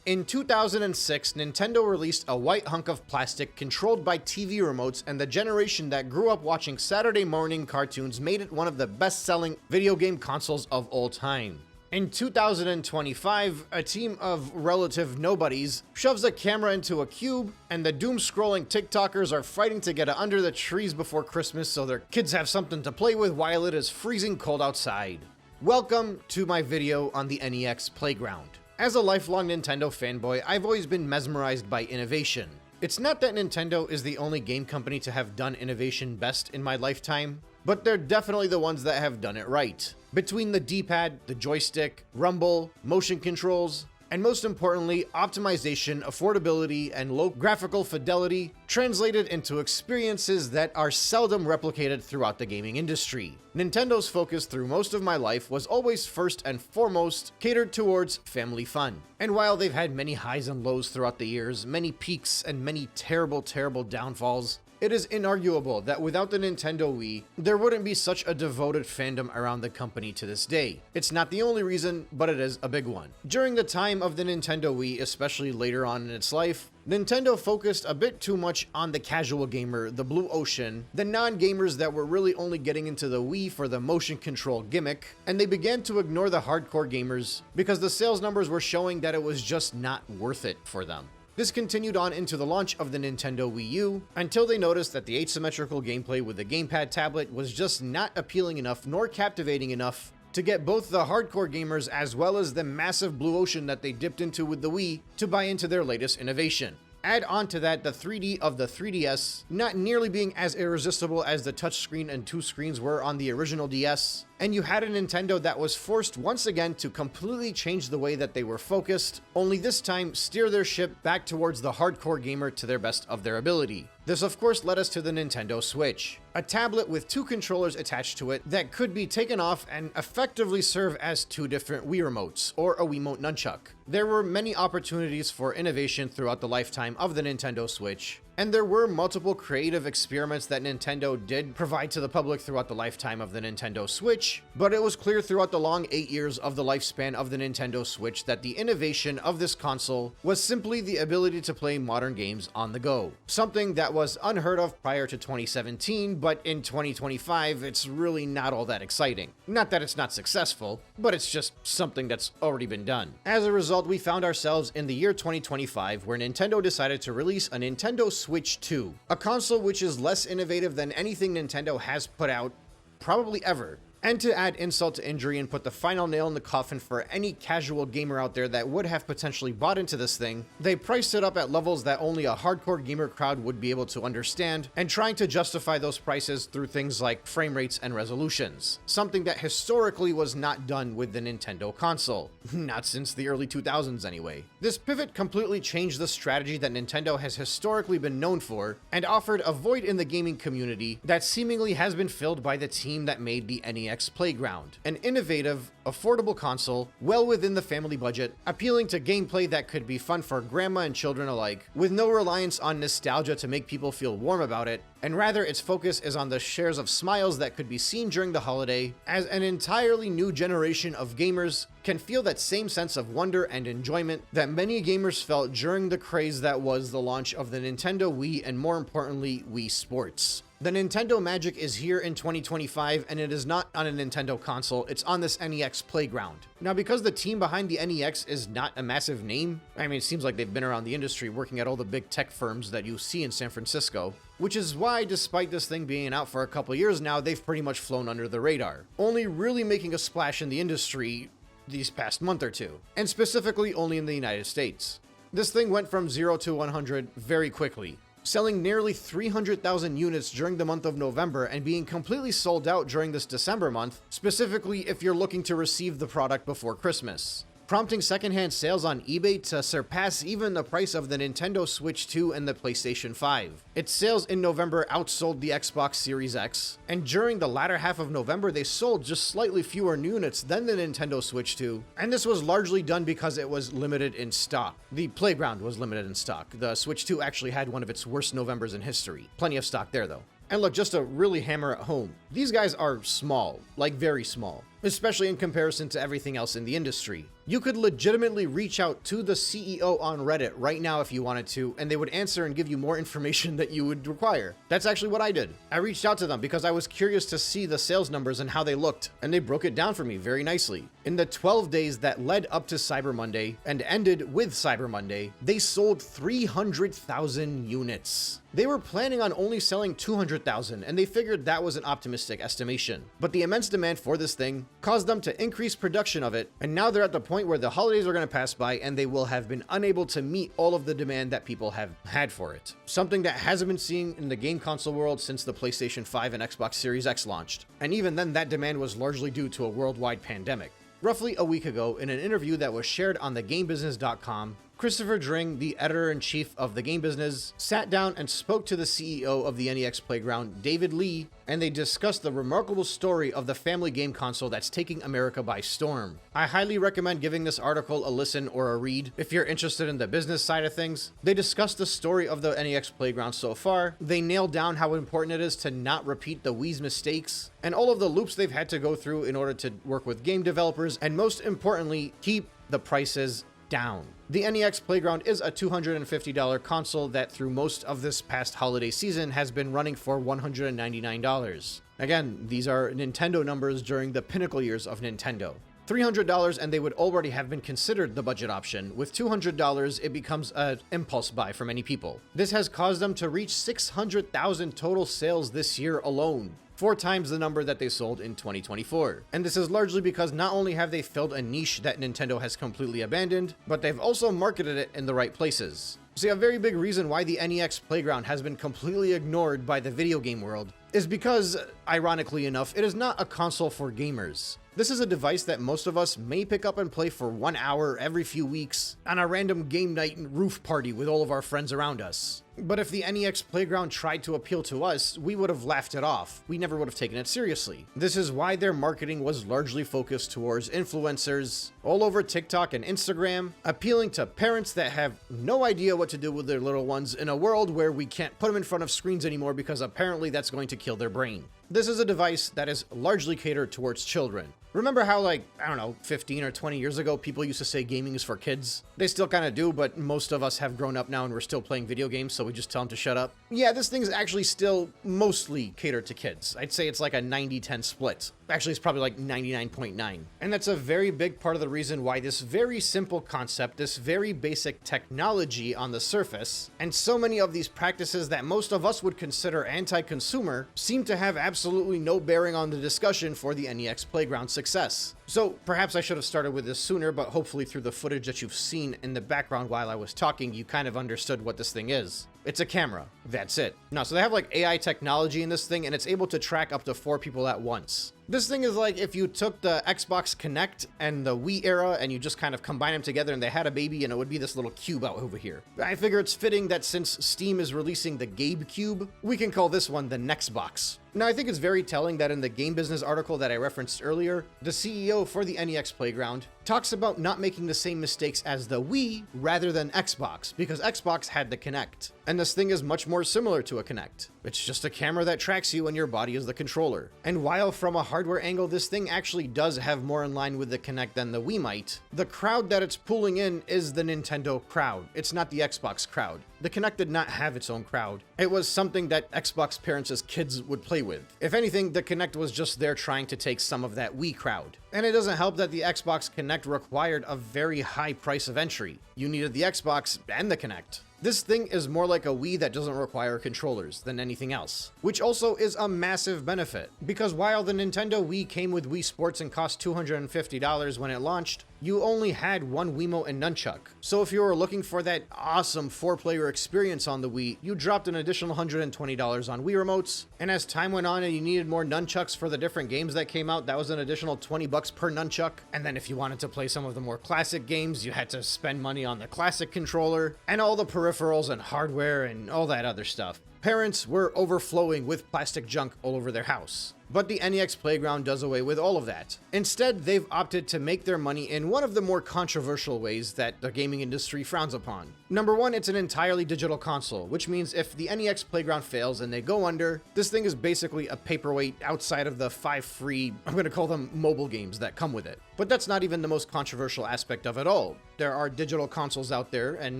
In 2006, Nintendo released a white hunk of plastic controlled by TV remotes, and the generation that grew up watching Saturday morning cartoons made it one of the best-selling video game consoles of all time. In 2025, a team of relative nobodies shoves a camera into a cube, and the doom-scrolling TikTokers are fighting to get it under the trees before Christmas so their kids have something to play with while it is freezing cold outside. Welcome to my video on the NEX playground. As a lifelong Nintendo fanboy, I've always been mesmerized by innovation. It's not that Nintendo is the only game company to have done innovation best in my lifetime, but they're definitely the ones that have done it right. Between the D-pad, the joystick, rumble, motion controls, and most importantly, optimization, affordability, and low graphical fidelity translated into experiences that are seldom replicated throughout the gaming industry. Nintendo's focus through most of my life was always first and foremost catered towards family fun. And while they've had many highs and lows throughout the years, many peaks and many terrible downfalls, it is inarguable that without the Nintendo Wii, there wouldn't be such a devoted fandom around the company to this day. It's not the only reason, but it is a big one. During the time of the Nintendo Wii, especially later on in its life, Nintendo focused a bit too much on the casual gamer, the blue ocean, the non-gamers that were really only getting into the Wii for the motion control gimmick, and they began to ignore the hardcore gamers because the sales numbers were showing that it was just not worth it for them. This continued on into the launch of the Nintendo Wii U, until they noticed that the asymmetrical gameplay with the gamepad tablet was just not appealing enough nor captivating enough to get both the hardcore gamers as well as the massive blue ocean that they dipped into with the Wii to buy into their latest innovation. Add on to that the 3D of the 3DS not nearly being as irresistible as the touchscreen and two screens were on the original DS, and you had a Nintendo that was forced once again to completely change the way that they were focused, only this time steer their ship back towards the hardcore gamer to their best of their ability. This of course led us to the Nintendo Switch, a tablet with two controllers attached to it that could be taken off and effectively serve as two different Wii remotes, or a Wiimote nunchuck. There were many opportunities for innovation throughout the lifetime of the Nintendo Switch, and there were multiple creative experiments that Nintendo did provide to the public throughout the lifetime of the Nintendo Switch, but it was clear throughout the long 8 years of the lifespan of the Nintendo Switch that the innovation of this console was simply the ability to play modern games on the go. Something that was unheard of prior to 2017, but in 2025, it's really not all that exciting. Not that it's not successful, but it's just something that's already been done. As a result, we found ourselves in the year 2025, where Nintendo decided to release a Nintendo Switch 2, a console which is less innovative than anything Nintendo has put out probably ever. And to add insult to injury and put the final nail in the coffin for any casual gamer out there that would have potentially bought into this thing, they priced it up at levels that only a hardcore gamer crowd would be able to understand, and trying to justify those prices through things like frame rates and resolutions, something that historically was not done with the Nintendo console. Not since the early 2000s anyway. This pivot completely changed the strategy that Nintendo has historically been known for, and offered a void in the gaming community that seemingly has been filled by the team that made the NEX Playground, an innovative, affordable console, well within the family budget, appealing to gameplay that could be fun for grandma and children alike, with no reliance on nostalgia to make people feel warm about it, and rather its focus is on the shares of smiles that could be seen during the holiday, as an entirely new generation of gamers can feel that same sense of wonder and enjoyment that many gamers felt during the craze that was the launch of the Nintendo Wii, and more importantly, Wii Sports. The Nintendo Magic is here in 2025, and it is not on a Nintendo console, it's on this NEX Playground. Now, because the team behind the NEX is not a massive name, I mean, it seems like they've been around the industry working at all the big tech firms that you see in San Francisco, which is why, despite this thing being out for a couple years now, they've pretty much flown under the radar, only really making a splash in the industry these past month or two, and specifically only in the United States. This thing went from 0 to 100 very quickly, selling nearly 300,000 units during the month of November and being completely sold out during this December month, specifically if you're looking to receive the product before Christmas, prompting secondhand sales on eBay to surpass even the price of the Nintendo Switch 2 and the PlayStation 5. Its sales in November outsold the Xbox Series X, and during the latter half of November they sold just slightly fewer units than the Nintendo Switch 2, and this was largely done because it was limited in stock. The Playground was limited in stock. The Switch 2 actually had one of its worst Novembers in history. Plenty of stock there though. And look, just to really hammer it home, these guys are small, like very small. especially in comparison to everything else in the industry. You could legitimately reach out to the CEO on Reddit right now if you wanted to, and they would answer and give you more information that you would require. That's actually what I did. I reached out to them because I was curious to see the sales numbers and how they looked, and they broke it down for me very nicely. In the 12 days that led up to Cyber Monday and ended with Cyber Monday, they sold 300,000 units. They were planning on only selling 200,000, and they figured that was an optimistic estimation. But the immense demand for this thing caused them to increase production of it, and now they're at the point where the holidays are going to pass by and they will have been unable to meet all of the demand that people have had for it. Something that hasn't been seen in the game console world since the PlayStation 5 and Xbox Series X launched. And even then, that demand was largely due to a worldwide pandemic. Roughly a week ago, in an interview that was shared on thegamebusiness.com, Christopher Dring, the editor-in-chief of The Game Business, sat down and spoke to the CEO of the NEX Playground, David Lee, and they discussed the remarkable story of the family game console that's taking America by storm. I highly recommend giving this article a listen or a read if you're interested in the business side of things. They discussed the story of the NEX Playground so far. They nailed down how important it is to not repeat the Wii's mistakes and all of the loops they've had to go through in order to work with game developers, and most importantly, keep the prices down. The NEX Playground is a $250 console that through most of this past holiday season has been running for $199. Again, these are Nintendo numbers during the pinnacle years of Nintendo. $300 and they would already have been considered the budget option. With $200, it becomes an impulse buy for many people. This has caused them to reach 600,000 total sales this year alone, 4 times the number that they sold in 2024. And this is largely because not only have they filled a niche that Nintendo has completely abandoned, but they've also marketed it in the right places. See, a very big reason why the NEX Playground has been completely ignored by the video game world is because, ironically enough, it is not a console for gamers. This is a device that most of us may pick up and play for 1 hour every few weeks on a random game night and roof party with all of our friends around us. But if the NEX Playground tried to appeal to us, we would have laughed it off. We never would have taken it seriously. This is why their marketing was largely focused towards influencers all over TikTok and Instagram, appealing to parents that have no idea what to do with their little ones in a world where we can't put them in front of screens anymore because apparently that's going to kill their brain. This is a device that is largely catered towards children. Remember how, like, I don't know, 15 or 20 years ago, people used to say gaming is for kids? They still kind of do, but most of us have grown up now and we're still playing video games, so we just tell them to shut up. Yeah, this thing is actually still mostly catered to kids. I'd say it's like a 90-10 split. Actually, it's probably like 99.9. And that's a very big part of the reason why this very simple concept, this very basic technology on the surface, and so many of these practices that most of us would consider anti-consumer seem to have absolutely no bearing on the discussion for the NEX Playground success. So perhaps I should have started with this sooner, but hopefully through the footage that you've seen in the background while I was talking, you kind of understood what this thing is. It's a camera. That's it. Now, so they have like AI technology in this thing, and it's able to track up to 4 people at once. This thing is like if you took the Xbox Kinect and the Wii era and you just kind of combine them together and they had a baby, and it would be this little cube out over here. I figure it's fitting that since Steam is releasing the Gabe Cube, we can call this one the Nextbox. Now, I think it's very telling that in the Game Business article that I referenced earlier, the CEO for the NEX Playground talks about not making the same mistakes as the Wii rather than Xbox, because Xbox had the Kinect. And this thing is much more similar to a Kinect. It's just a camera that tracks you and your body is the controller. And while from a hardware angle, this thing actually does have more in line with the Kinect than the Wii might, the crowd that it's pulling in is the Nintendo crowd. It's not the Xbox crowd. The Kinect did not have its own crowd. It was something that Xbox parents as kids would play with. If anything, the Kinect was just there trying to take some of that Wii crowd. And it doesn't help that the Xbox Kinect required a very high price of entry. You needed the Xbox and the Kinect. This thing is more like a Wii that doesn't require controllers than anything else, which also is a massive benefit, because while the Nintendo Wii came with Wii Sports and cost $250 when it launched, you only had one Wiimote and nunchuck. So if you were looking for that awesome 4-player experience on the Wii, you dropped an additional $120 on Wii remotes, and as time went on and you needed more nunchucks for the different games that came out, that was an additional $20 per nunchuck. And then if you wanted to play some of the more classic games, you had to spend money on the classic controller, and all the peripherals and hardware and all that other stuff. Parents were overflowing with plastic junk all over their house. But the NEX Playground does away with all of that. Instead, they've opted to make their money in one of the more controversial ways that the gaming industry frowns upon. Number one, it's an entirely digital console, which means if the NEX Playground fails and they go under, this thing is basically a paperweight outside of the 5 free, I'm going to call them mobile games that come with it. But that's not even the most controversial aspect of it all. There are digital consoles out there, and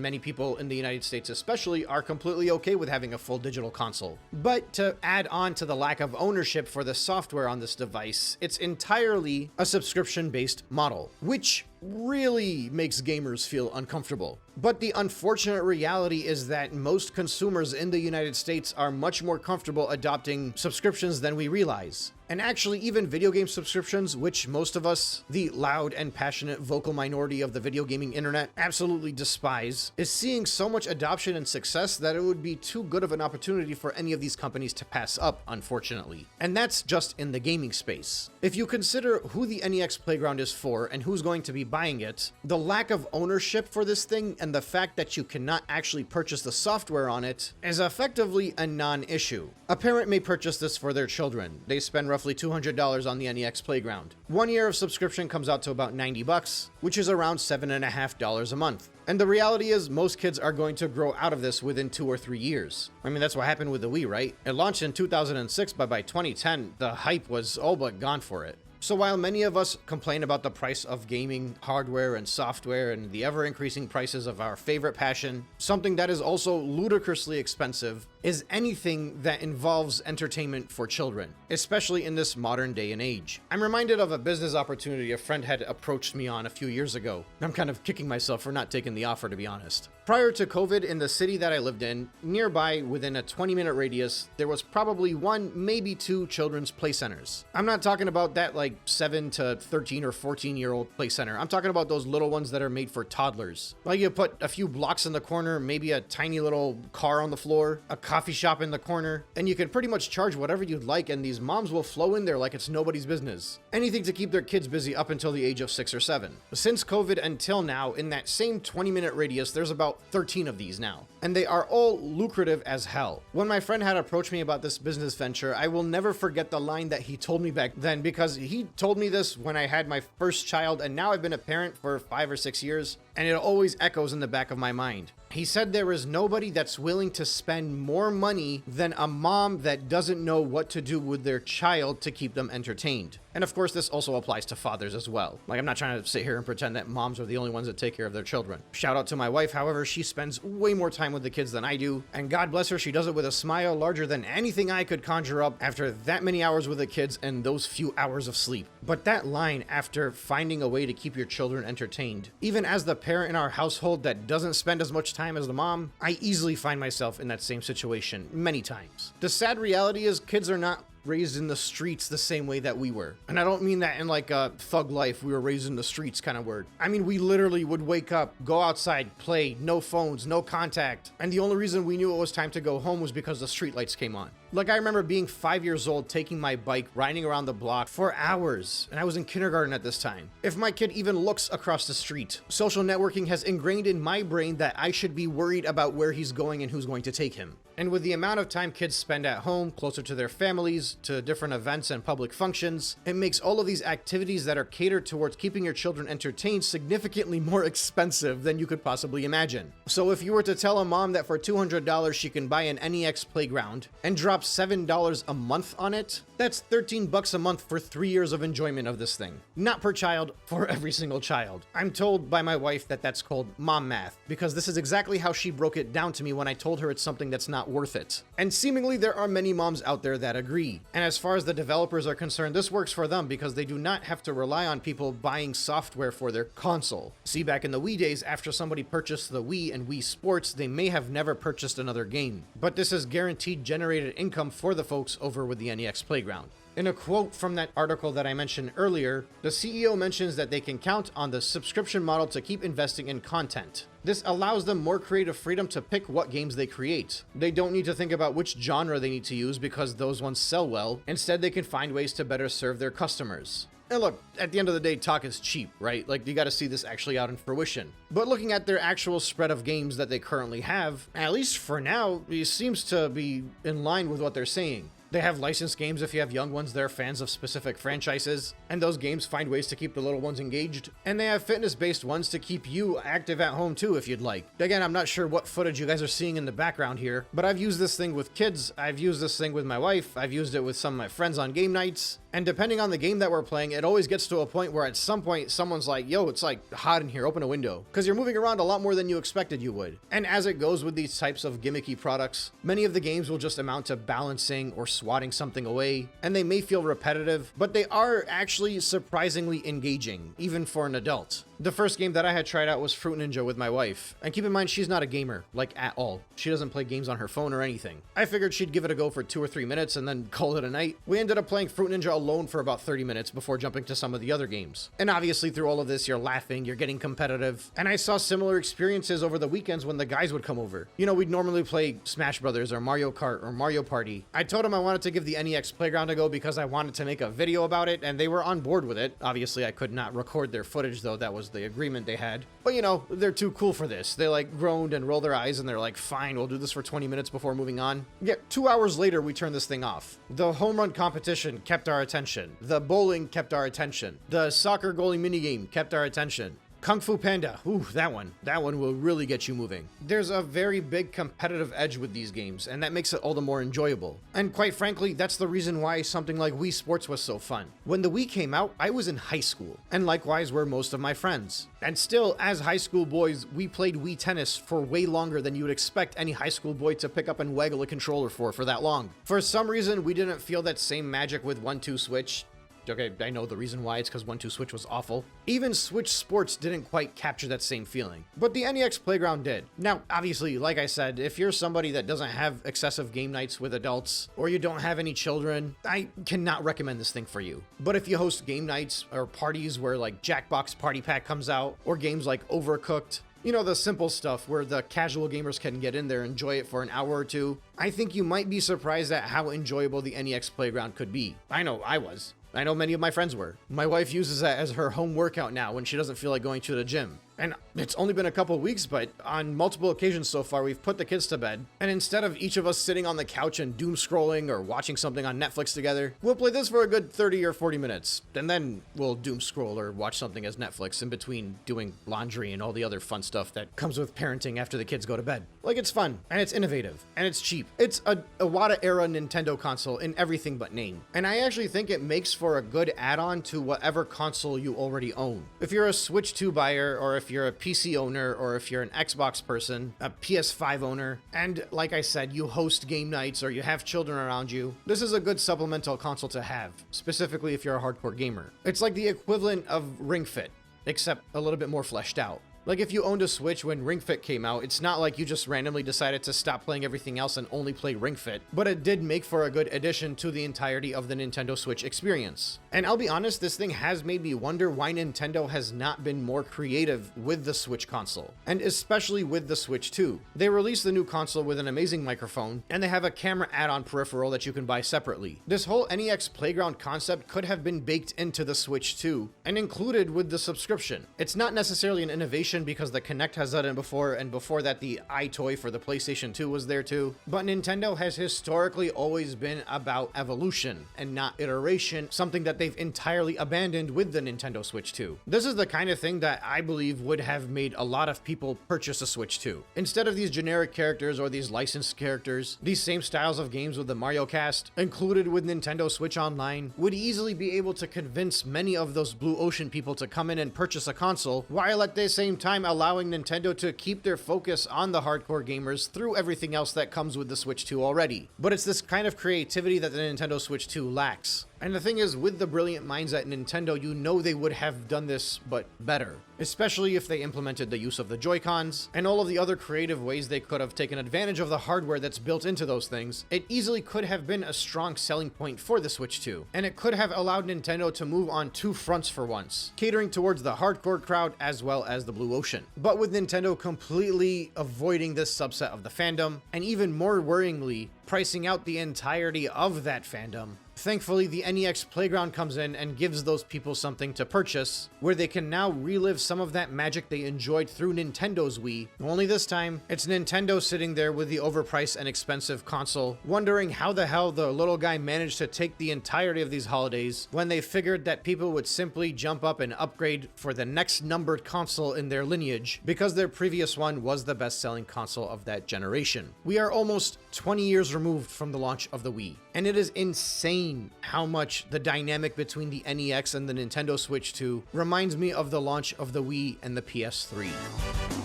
many people in the United States especially are completely okay with having a full digital console. But to add on to the lack of ownership for the software on this device, it's entirely a subscription-based model, which really makes gamers feel uncomfortable. But the unfortunate reality is that most consumers in the United States are much more comfortable adopting subscriptions than we realize. And actually, even video game subscriptions, which most of us, the loud and passionate vocal minority of the video gaming internet, absolutely despise, is seeing so much adoption and success that it would be too good of an opportunity for any of these companies to pass up, unfortunately. And that's just in the gaming space. If you consider who the NEX Playground is for and who's going to be buying it, the lack of ownership for this thing and the fact that you cannot actually purchase the software on it is effectively a non-issue. A parent may purchase this for their children. They spend roughly $200 on the NEX Playground. 1 year of subscription comes out to about $90, which is around $7.50 a month. And the reality is most kids are going to grow out of this within 2 or 3 years. I mean, that's what happened with the Wii, right? It launched in 2006, but by 2010, the hype was all but gone for it. So while many of us complain about the price of gaming hardware and software and the ever-increasing prices of our favorite passion, something that is also ludicrously expensive is anything that involves entertainment for children, especially in this modern day and age. I'm reminded of a business opportunity a friend had approached me on a few years ago. I'm kind of kicking myself for not taking the offer, to be honest. Prior to COVID, in the city that I lived in, nearby, within a 20-minute radius, there was probably 1, maybe 2 children's play centers. I'm not talking about that like 7 to 13 or 14-year-old play center. I'm talking about those little ones that are made for toddlers. Like you put a few blocks in the corner, maybe a tiny little car on the floor, a coffee shop in the corner, and you can pretty much charge whatever you'd like, and these moms will flow in there like it's nobody's business. Anything to keep their kids busy up until the age of 6 or 7. Since COVID until now, in that same 20-minute radius, there's about 13 of these now, and they are all lucrative as hell. When my friend had approached me about this business venture, I will never forget the line that he told me back then, because he told me this when I had my first child, and now I've been a parent for 5 or 6 years, and it always echoes in the back of my mind. He said there is nobody that's willing to spend more money than a mom that doesn't know what to do with their child to keep them entertained. And of course, this also applies to fathers as well. Like, I'm not trying to sit here and pretend that moms are the only ones that take care of their children. Shout out to my wife, however, she spends way more time with the kids than I do, and God bless her, she does it with a smile larger than anything I could conjure up after that many hours with the kids and those few hours of sleep. But that line, after finding a way to keep your children entertained, even as the parent in our household that doesn't spend as much time as the mom, I easily find myself in that same situation many times. The sad reality is kids are not raised in the streets the same way that we were. And I don't mean that in like a thug life, we were raised in the streets kind of word. I mean, we literally would wake up, go outside, play, no phones, no contact. And the only reason we knew it was time to go home was because the street lights came on. Like, I remember being 5 years old, taking my bike, riding around the block for hours, and I was in kindergarten at this time. If my kid even looks across the street, social networking has ingrained in my brain that I should be worried about where he's going and who's going to take him. And with the amount of time kids spend at home, closer to their families, to different events and public functions, it makes all of these activities that are catered towards keeping your children entertained significantly more expensive than you could possibly imagine. So if you were to tell a mom that for $200 she can buy an NEX Playground and drop $7 a month on it, that's $13 a month for 3 years of enjoyment of this thing. Not per child, for every single child. I'm told by my wife that that's called mom math, because this is exactly how she broke it down to me when I told her it's something that's not worth it. And seemingly there are many moms out there that agree. And as far as the developers are concerned, this works for them because they do not have to rely on people buying software for their console. See, back in the Wii days, after somebody purchased the Wii and Wii Sports, they may have never purchased another game. But this is guaranteed generated income for the folks over with the NEX Playground. In a quote from that article that I mentioned earlier, the CEO mentions that they can count on the subscription model to keep investing in content. This allows them more creative freedom to pick what games they create. They don't need to think about which genre they need to use because those ones sell well. Instead, they can find ways to better serve their customers. And look, at the end of the day, talk is cheap, right? Like, you got to see this actually out in fruition. But looking at their actual spread of games that they currently have, at least for now, it seems to be in line with what they're saying. They have licensed games if you have young ones, they're fans of specific franchises, and those games find ways to keep the little ones engaged. And they have fitness-based ones to keep you active at home too if you'd like. Again, I'm not sure what footage you guys are seeing in the background here, but I've used this thing with kids, I've used this thing with my wife, I've used it with some of my friends on game nights, and depending on the game that we're playing, it always gets to a point where at some point someone's like, yo, it's like hot in here, open a window. Because you're moving around a lot more than you expected you would. And as it goes with these types of gimmicky products, many of the games will just amount to balancing or swatting something away, and they may feel repetitive, but they are actually surprisingly engaging, even for an adult. The first game that I had tried out was Fruit Ninja with my wife, and keep in mind she's not a gamer, like at all. She doesn't play games on her phone or anything. I figured she'd give it a go for 2 or 3 minutes and then call it a night. We ended up playing Fruit Ninja alone for about 30 minutes before jumping to some of the other games. And obviously through all of this, you're laughing, you're getting competitive, and I saw similar experiences over the weekends when the guys would come over. You know, we'd normally play Smash Brothers or Mario Kart or Mario Party. I told them I wanted to give the NEX Playground a go because I wanted to make a video about it, and they were on board with it. Obviously, I could not record their footage though, that was the agreement they had. But you know, they're too cool for this. They like groaned and rolled their eyes and they're like, fine, we'll do this for 20 minutes before moving on. Yeah, 2 hours later, we turned this thing off. The home run competition kept our attention. The bowling kept our attention. The soccer goalie minigame kept our attention. Kung Fu Panda, ooh, that one will really get you moving. There's a very big competitive edge with these games, and that makes it all the more enjoyable. And quite frankly, that's the reason why something like Wii Sports was so fun. When the Wii came out, I was in high school, and likewise were most of my friends. And still, as high school boys, we played Wii Tennis for way longer than you would expect any high school boy to pick up and waggle a controller for that long. For some reason, we didn't feel that same magic with 1-2 Switch. Okay, I know the reason why, it's because 1-2 Switch was awful. Even Switch Sports didn't quite capture that same feeling, but the NEX Playground did. Now, obviously, like I said, if you're somebody that doesn't have excessive game nights with adults, or you don't have any children, I cannot recommend this thing for you. But if you host game nights or parties where like Jackbox Party Pack comes out, or games like Overcooked, you know, the simple stuff where the casual gamers can get in there and enjoy it for an hour or two, I think you might be surprised at how enjoyable the NEX Playground could be. I know I was. I know many of my friends were. My wife uses that as her home workout now when she doesn't feel like going to the gym. And it's only been a couple weeks, but on multiple occasions so far, we've put the kids to bed. And instead of each of us sitting on the couch and doom scrolling or watching something on Netflix together, we'll play this for a good 30 or 40 minutes. And then we'll doom scroll or watch something as Netflix in between doing laundry and all the other fun stuff that comes with parenting after the kids go to bed. Like, it's fun, and it's innovative, and it's cheap. It's a Iwata-era Nintendo console in everything but name. And I actually think it makes for a good add-on to whatever console you already own. If you're a Switch 2 buyer, or if you're a PC owner, or if you're an Xbox person, a PS5 owner, and like I said, you host game nights or you have children around you, this is a good supplemental console to have, specifically if you're a hardcore gamer. It's like the equivalent of Ring Fit, except a little bit more fleshed out. Like if you owned a Switch when Ring Fit came out, it's not like you just randomly decided to stop playing everything else and only play Ring Fit, but it did make for a good addition to the entirety of the Nintendo Switch experience. And I'll be honest, this thing has made me wonder why Nintendo has not been more creative with the Switch console, and especially with the Switch 2. They released the new console with an amazing microphone, and they have a camera add-on peripheral that you can buy separately. This whole NEX Playground concept could have been baked into the Switch 2 and included with the subscription. It's not necessarily an innovation because the Kinect has done it before, and before that the iToy for the PlayStation 2 was there too. But Nintendo has historically always been about evolution and not iteration, something that they've entirely abandoned with the Nintendo Switch 2. This is the kind of thing that I believe would have made a lot of people purchase a Switch 2. Instead of these generic characters or these licensed characters, these same styles of games with the Mario Cast included with Nintendo Switch Online would easily be able to convince many of those Blue Ocean people to come in and purchase a console, while at the same time allowing Nintendo to keep their focus on the hardcore gamers through everything else that comes with the Switch 2 already. But it's this kind of creativity that the Nintendo Switch 2 lacks. And the thing is, with the brilliant minds at Nintendo, you know they would have done this, but better. Especially if they implemented the use of the Joy-Cons, and all of the other creative ways they could have taken advantage of the hardware that's built into those things. It easily could have been a strong selling point for the Switch 2, and it could have allowed Nintendo to move on two fronts for once, catering towards the hardcore crowd as well as the Blue Ocean. But with Nintendo completely avoiding this subset of the fandom, and even more worryingly, pricing out the entirety of that fandom, Thankfully, the NEX Playground comes in and gives those people something to purchase, where they can now relive some of that magic they enjoyed through Nintendo's Wii. Only this time, it's Nintendo sitting there with the overpriced and expensive console, wondering how the hell the little guy managed to take the entirety of these holidays when they figured that people would simply jump up and upgrade for the next numbered console in their lineage, because their previous one was the best-selling console of that generation. We are almost 20 years removed from the launch of the Wii, and it is insane how much the dynamic between the NEX and the Nintendo Switch 2 reminds me of the launch of the Wii and the PS3.